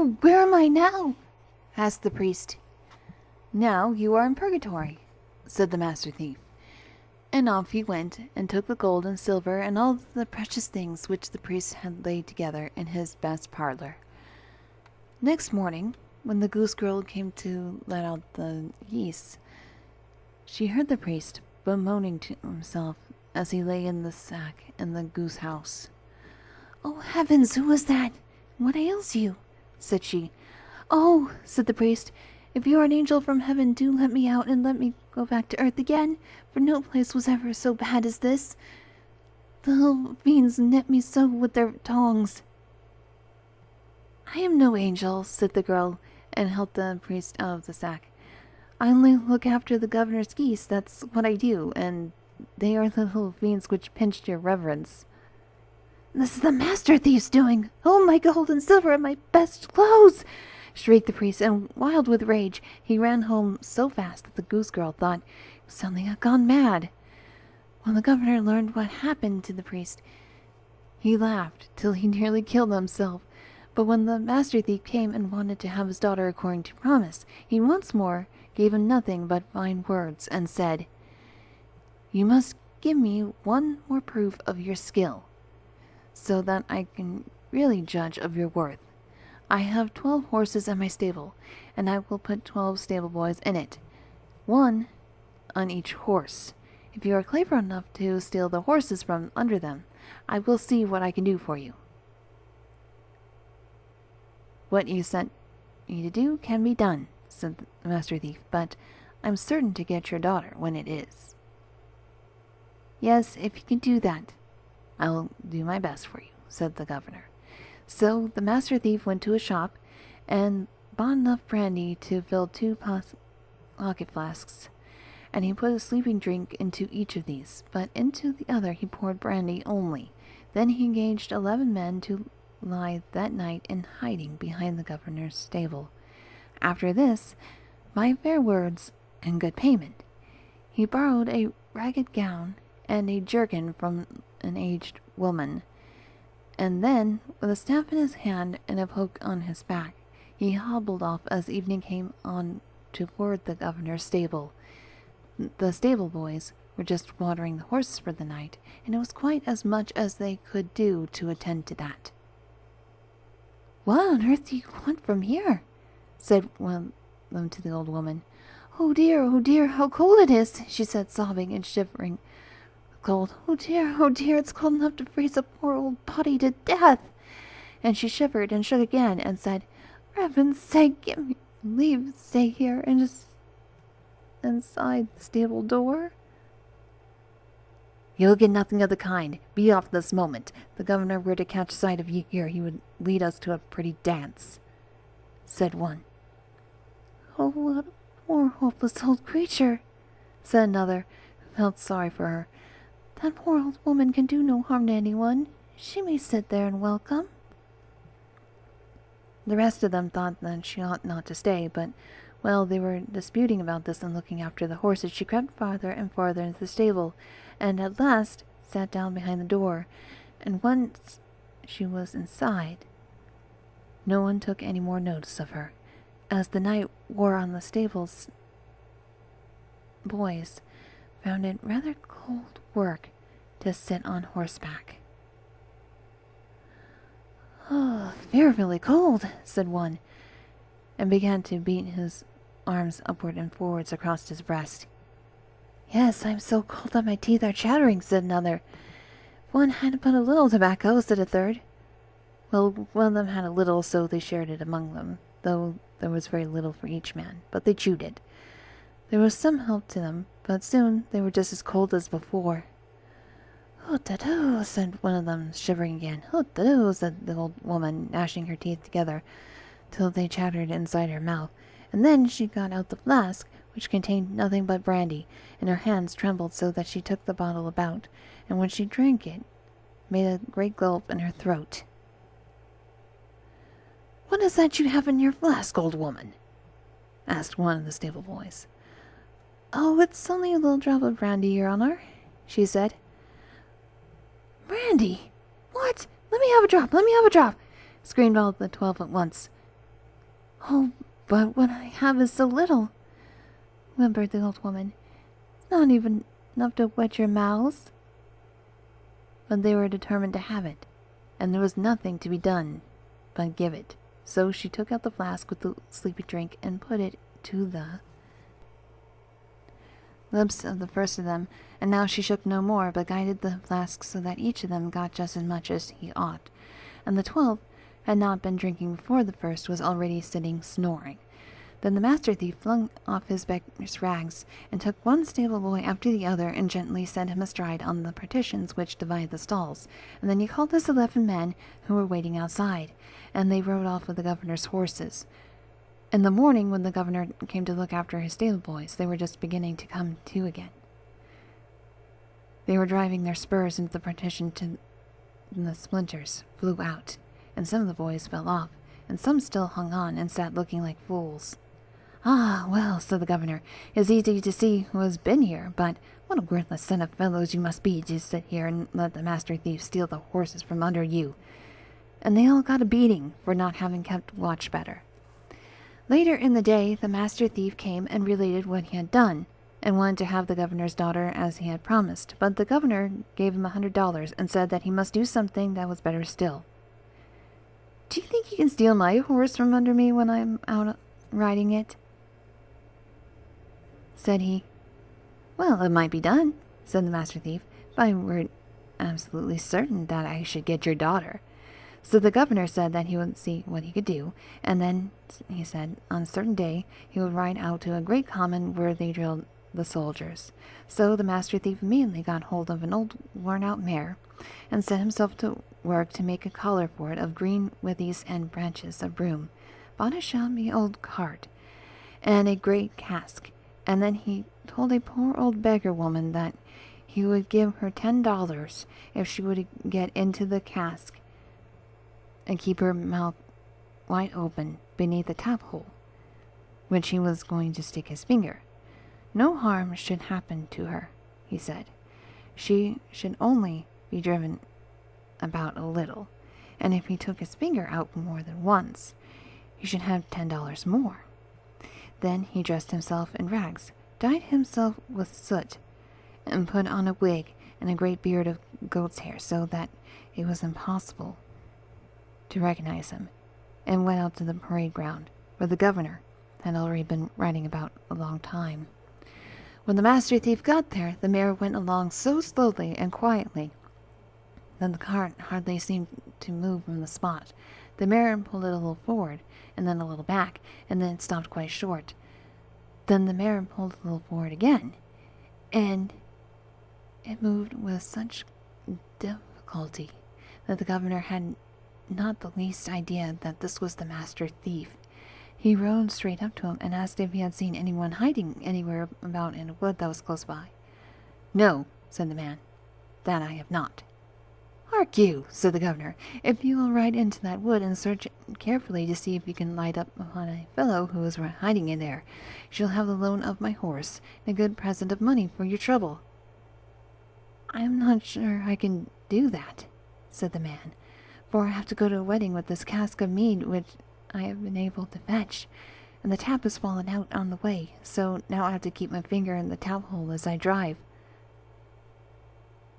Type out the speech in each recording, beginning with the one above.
Oh, where am I now?" asked the priest. "Now you are in purgatory," said the Master Thief. And off he went, and took the gold and silver and all the precious things which the priest had laid together in his best parlor. Next morning, when the goose girl came to let out the geese, she heard the priest bemoaning to himself as he lay in the sack in the goose house. "Oh, heavens, who is that? What ails you?" said she. "Oh," said the priest, "if you are an angel from heaven, do let me out and let me go back to earth again, for no place was ever so bad as this. The little fiends nip me so with their tongs." "I am no angel," said the girl, and helped the priest out of the sack. "I only look after the governor's geese, that's what I do, and they are the little fiends which pinched your reverence." "This is the Master Thief's doing! Oh, my gold and silver and my best clothes!" shrieked the priest, and wild with rage, he ran home so fast that the goose girl thought he was suddenly gone mad. When the governor learned what happened to the priest, he laughed till he nearly killed himself. But when the Master Thief came and wanted to have his daughter according to promise, he once more gave him nothing but fine words, and said, "You must give me one more proof of your skill, so that I can really judge of your worth. I have 12 horses in my stable, and I will put 12 stable boys in it, one on each horse. If you are clever enough to steal the horses from under them, I will see what I can do for you." "What you sent me to do can be done," said the Master Thief, "but I'm certain to get your daughter when it is." "Yes, if you can do that, I'll do my best for you," said the governor. So the Master Thief went to a shop and bought enough brandy to fill 2 pocket flasks, and he put a sleeping drink into each of these, but into the other he poured brandy only. Then he engaged 11 men to lie that night in hiding behind the governor's stable. After this, by fair words and good payment, he borrowed a ragged gown and a jerkin from an aged woman, and then, with a staff in his hand and a poke on his back, he hobbled off as evening came on toward the governor's stable. The stable boys were just watering the horses for the night, and it was quite as much as they could do to attend to that. "What on earth do you want from here?" said one of them to the old woman. Oh dear, how cold it is," she said, sobbing and shivering. "Cold, oh dear, it's cold enough to freeze a poor old body to death." And she shivered and shook again and said, "For heaven's sake, give me leave to stay here and just inside the stable door." "You'll get nothing of the kind. Be off this moment. The governor were to catch sight of you here, he would lead us to a pretty dance," said one. "Oh, what a poor hopeless old creature," said another, who felt sorry for her. "That poor old woman can do no harm to anyone. She may sit there and welcome." The rest of them thought that she ought not to stay, but while they were disputing about this and looking after the horses, she crept farther and farther into the stable, and at last sat down behind the door, and once she was inside, no one took any more notice of her. As the night wore on, the stable's boys found it rather cold work to sit on horseback. "Oh, fearfully cold," said one, and began to beat his arms upward and forwards across his breast. "Yes, I'm so cold that my teeth are chattering," said another. "If one had but a little tobacco," said a third. Well, one of them had a little, so they shared it among them, though there was very little for each man, but they chewed it. There was some help to them, but soon they were just as cold as before. "Hoo-da-doo," said one of them, shivering again. "Hoo-da-doo," said the old woman, gnashing her teeth together till they chattered inside her mouth, and then she got out the flask, which contained nothing but brandy, and her hands trembled so that she took the bottle about, and when she drank it, made a great gulp in her throat. "What is that you have in your flask, old woman?" asked one of the stable boys. "Oh, it's only a little drop of brandy, your honor," she said. "Brandy? What? Let me have a drop, screamed all the 12 at once. "Oh, but what I have is so little," whimpered the old woman. "It's not even enough to wet your mouths." But they were determined to have it, and there was nothing to be done but give it. So she took out the flask with the sleepy drink and put it to the lips of the first of them, and now she shook no more, but guided the flask so that each of them got just as much as he ought. And the 12 had not been drinking before the first was already sitting snoring. Then the Master Thief flung off his beggar's rags, and took one stable boy after the other, and gently set him astride on the partitions which divide the stalls. And then he called his 11 men who were waiting outside, and they rode off with the governor's horses. In the morning, when the governor came to look after his stable boys, they were just beginning to come to again. They were driving their spurs into the partition and the splinters flew out, and some of the boys fell off, and some still hung on and sat looking like fools. "Ah, well," said the governor, "it's easy to see who has been here, but what a worthless set of fellows you must be to sit here and let the Master Thief steal the horses from under you." And they all got a beating for not having kept watch better. Later in the day, the Master Thief came and related what he had done, and wanted to have the governor's daughter as he had promised, but the governor gave him $100 and said that he must do something that was better still. "Do you think you can steal my horse from under me when I'm out riding it?" said he. "Well, it might be done," said the Master Thief, "if I were absolutely certain that I should get your daughter." So the governor said that he would see what he could do, and then he said on a certain day he would ride out to a great common where they drilled the soldiers. So the Master Thief immediately got hold of an old worn-out mare, and set himself to work to make a collar for it of green withies and branches of broom, bought a shabby old cart, and a great cask, and then he told a poor old beggar woman that he would give her $10 if she would get into the cask and keep her mouth wide open beneath the tap hole, which he was going to stick his finger. No harm should happen to her, he said. She should only be driven about a little, and if he took his finger out more than once, he should have $10 more. Then he dressed himself in rags, dyed himself with soot, and put on a wig and a great beard of goat's hair so that it was impossible to recognize him, and went out to the parade ground, where the governor had already been riding about a long time. When the Master Thief got there, the mare went along so slowly and quietly that the cart hardly seemed to move from the spot. The mare pulled it a little forward, and then a little back, and then it stopped quite short. Then the mare pulled a little forward again, and it moved with such difficulty that the governor had not the least idea that this was the Master Thief. He rode straight up to him and asked if he had seen anyone hiding anywhere about in a wood that was close by. "No," said the man, "that I have not." "Hark you," said the governor, "if you will ride into that wood and search carefully to see if you can light up upon a fellow who is hiding in there, you shall have the loan of my horse and a good present of money for your trouble." "I am not sure I can do that," said the man, "for I have to go to a wedding with this cask of mead which I have been able to fetch, and the tap has fallen out on the way, so now I have to keep my finger in the tap hole as I drive."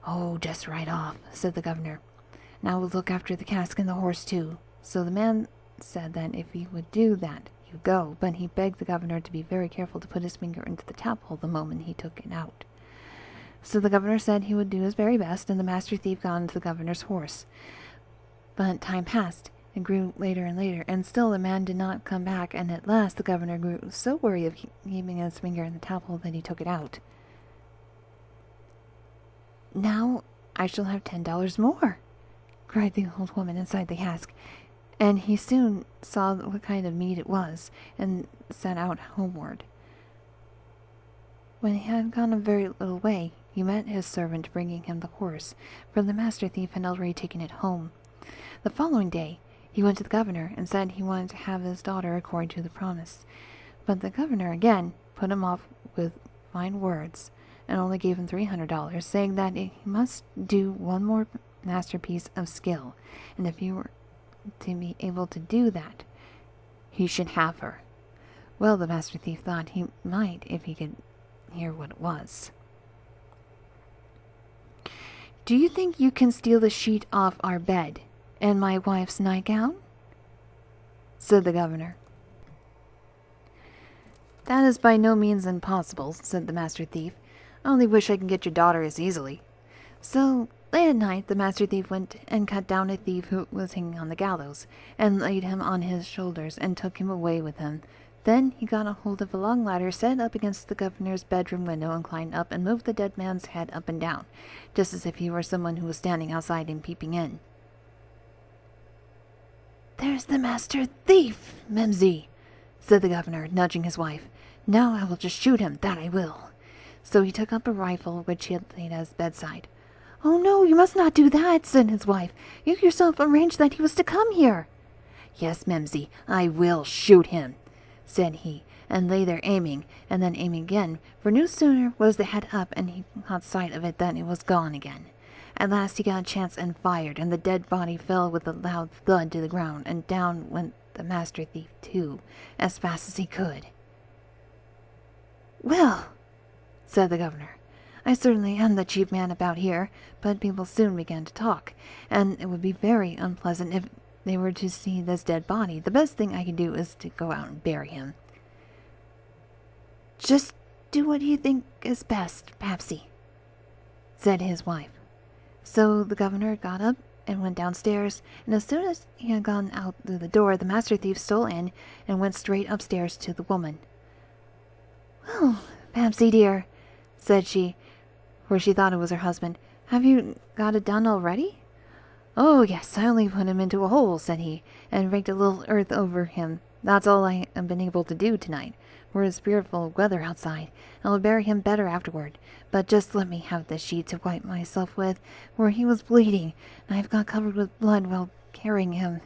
"Oh, just right off," said the governor. "Now we'll look after the cask and the horse too." So the man said that if he would do that, he would go, but he begged the governor to be very careful to put his finger into the tap hole the moment he took it out. So the governor said he would do his very best, and the Master Thief got into the governor's horse. But time passed, and grew later and later, and still the man did not come back, and at last the governor grew so weary of keeping his finger in the tap hole that he took it out. "Now I shall have $10 more," cried the old woman inside the cask, and he soon saw what kind of mead it was, and set out homeward. When he had gone a very little way, he met his servant bringing him the horse, for the Master Thief had already taken it home. The following day, he went to the governor and said he wanted to have his daughter according to the promise. But the governor again put him off with fine words, and only gave him $300, saying that he must do one more masterpiece of skill, and if he were to be able to do that, he should have her. Well, the master thief thought he might if he could hear what it was. Do you think you can steal the sheet off our bed and my wife's nightgown? Said the governor. That is by no means impossible, said the master thief. I only wish I could get your daughter as easily. So, late at night, the master thief went and cut down a thief who was hanging on the gallows, and laid him on his shoulders, and took him away with him. Then he got a hold of a long ladder set up against the governor's bedroom window, and climbed up and moved the dead man's head up and down, just as if he were someone who was standing outside and peeping in. There's the master thief, Mimsy, said the governor, nudging his wife. Now I will just shoot him, that I will. So he took up a rifle which he had laid at his bedside. Oh no, you must not do that, said his wife. You yourself arranged that he was to come here. Yes, Mimsy, I will shoot him, said he, and lay there aiming, and then aiming again, for no sooner was the head up and he caught sight of it than it was gone again. At last he got a chance and fired, and the dead body fell with a loud thud to the ground, and down went the master thief too, as fast as he could. Well, said the governor, I certainly am the chief man about here, but people soon began to talk, and it would be very unpleasant if they were to see this dead body. The best thing I can do is to go out and bury him. Just do what you think is best, Papsy, said his wife. So the governor got up and went downstairs, and as soon as he had gone out through the door, the master thief stole in and went straight upstairs to the woman. Well, Papsy dear, said she, for she thought it was her husband, have you got it done already? Oh, yes, I only put him into a hole, said he, and raked a little earth over him. That's all I have been able to do tonight, for it's fearful weather outside. I'll bury him better afterward, but just let me have the sheet to wipe myself with, for he was bleeding, and I've got covered with blood while carrying him.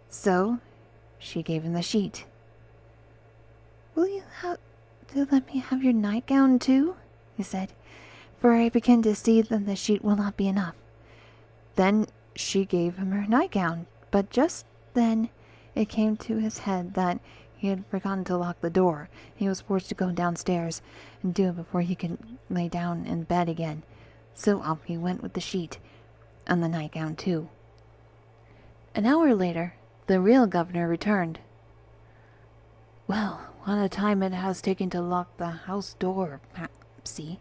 So she gave him the sheet. Will you let me have your nightgown too? He said, for I begin to see that the sheet will not be enough. Then she gave him her nightgown, but just then it came to his head that he had forgotten to lock the door. He was forced to go downstairs and do it before he could lay down in bed again. So off he went with the sheet, and the nightgown too. An hour later, the real governor returned. Well, what a time it has taken to lock the house door, Papsy,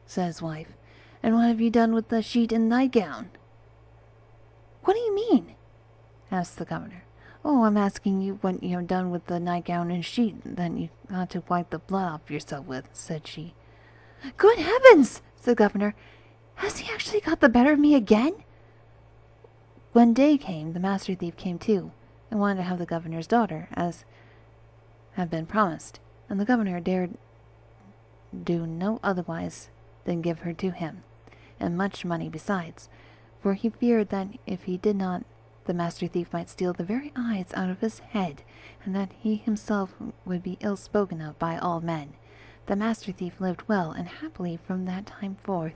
said his wife. And what have you done with the sheet and nightgown? What do you mean? Asked the governor. Oh, I'm asking you what you have done with the nightgown and sheet that you got to wipe the blood off yourself with, said she. Good heavens, said the governor. Has he actually got the better of me again? When day came, the master thief came too, and wanted to have the governor's daughter, as had been promised, and the governor dared do no otherwise than give her to him, and much money besides, for he feared that if he did not, the master thief might steal the very eyes out of his head, and that he himself would be ill spoken of by all men. The master thief lived well and happily from that time forth,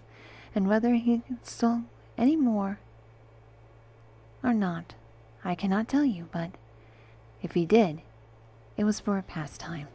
and whether he stole any more or not, I cannot tell you, but if he did, it was for a pastime.